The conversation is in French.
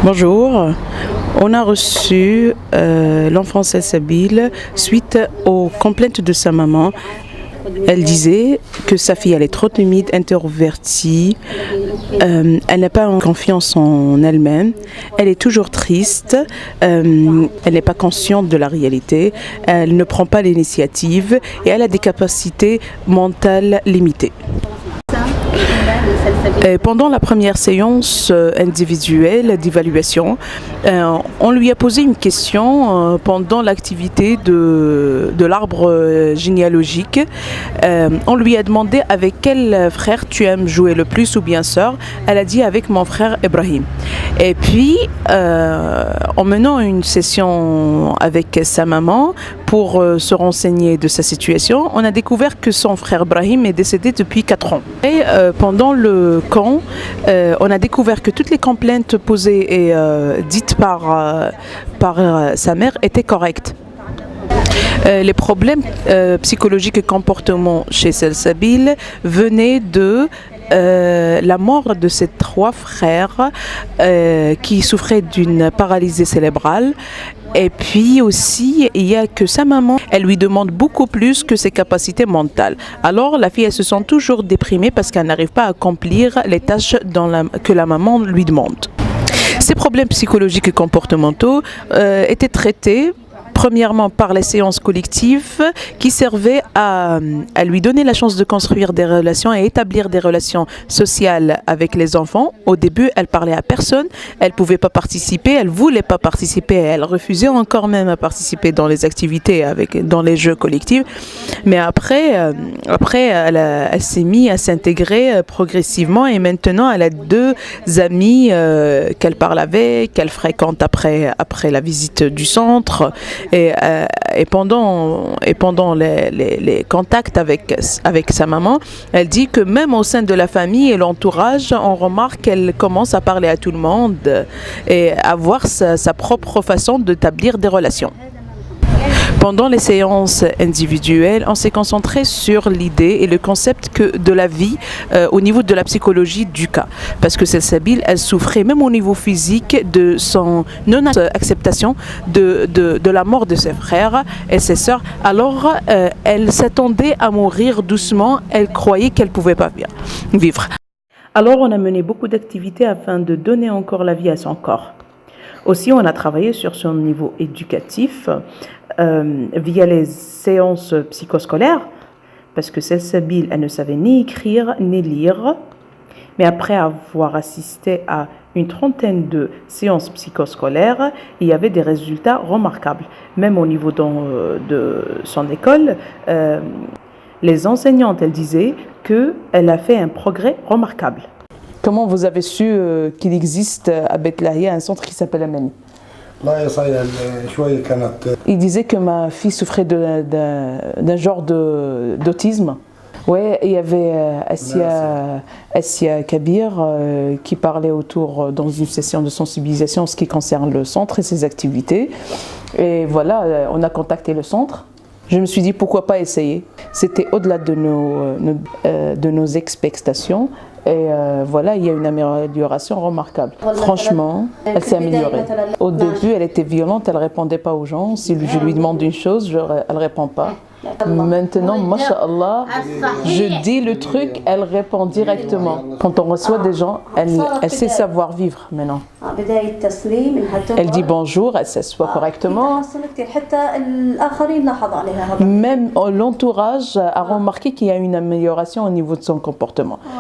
Bonjour, on a reçu l'enfant Salsabil suite aux complaintes de sa maman. Elle disait que sa fille elle est trop timide, introvertie, elle n'a pas confiance en elle-même, elle est toujours triste, elle n'est pas consciente de la réalité, elle ne prend pas l'initiative et elle a des capacités mentales limitées. Pendant la première séance individuelle d'évaluation, on lui a posé une question pendant l'activité de l'arbre généalogique. On lui a demandé avec quel frère tu aimes jouer le plus ou bien sœur. Elle a dit avec mon frère Ibrahim. Et puis, en menant une session avec sa maman pour se renseigner de sa situation, on a découvert que son frère Ibrahim est décédé depuis 4 ans. Et pendant le camp, on a découvert que toutes les complaintes posées et dites par sa mère étaient correctes. Les problèmes psychologiques et comportements chez Salsabil venaient de la mort de ses 3 frères qui souffraient d'une paralysie cérébrale. Et puis aussi, il y a que sa maman, elle lui demande beaucoup plus que ses capacités mentales. Alors la fille, elle se sent toujours déprimée parce qu'elle n'arrive pas à accomplir les tâches que la maman lui demande. Ces problèmes psychologiques et comportementaux étaient traités premièrement par les séances collectives qui servaient à lui donner la chance de construire des relations et établir des relations sociales avec les enfants. Au début, elle parlait à personne, elle ne pouvait pas participer, elle ne voulait pas participer, elle refusait encore même à participer dans les activités, dans les jeux collectifs. Mais après elle s'est mise à s'intégrer progressivement et maintenant elle a 2 amis qu'elle parle avec, qu'elle fréquente après la visite du centre. Et pendant les contacts avec sa maman, elle dit que même au sein de la famille et l'entourage, on remarque qu'elle commence à parler à tout le monde et à avoir sa propre façon d'établir des relations. Pendant les séances individuelles, on s'est concentré sur l'idée et le concept de la vie au niveau de la psychologie du cas. Parce que Salsabil, elle souffrait même au niveau physique de son non-acceptation de la mort de ses frères et ses sœurs. Alors, elle s'attendait à mourir doucement, elle croyait qu'elle ne pouvait pas vivre. Alors, on a mené beaucoup d'activités afin de donner encore la vie à son corps. Aussi, on a travaillé sur son niveau éducatif via les séances psychoscolaires, parce que Salsabil, elle ne savait ni écrire ni lire. Mais après avoir assisté à une 30aine de séances psychoscolaires, il y avait des résultats remarquables. Même au niveau de son école, les enseignantes, elles disaient qu'elle a fait un progrès remarquable. Comment vous avez su qu'il existe à Beit Lahia un centre qui s'appelle Amani? Il disait que ma fille souffrait d'un genre d'autisme. Ouais, il y avait Assia Kabir qui parlait dans une session de sensibilisation en ce qui concerne le centre et ses activités. Et voilà, on a contacté le centre. Je me suis dit pourquoi pas essayer. C'était au-delà de nos expectations. Et voilà, il y a une amélioration remarquable. Franchement, elle s'est améliorée. Au début, elle était violente, elle ne répondait pas aux gens. Si je lui demande une chose, elle ne répond pas. Maintenant, masha'Allah, je dis le truc, elle répond directement. Quand on reçoit des gens, elle sait savoir vivre maintenant. Elle dit bonjour, elle s'assoit correctement. Même l'entourage a remarqué qu'il y a une amélioration au niveau de son comportement.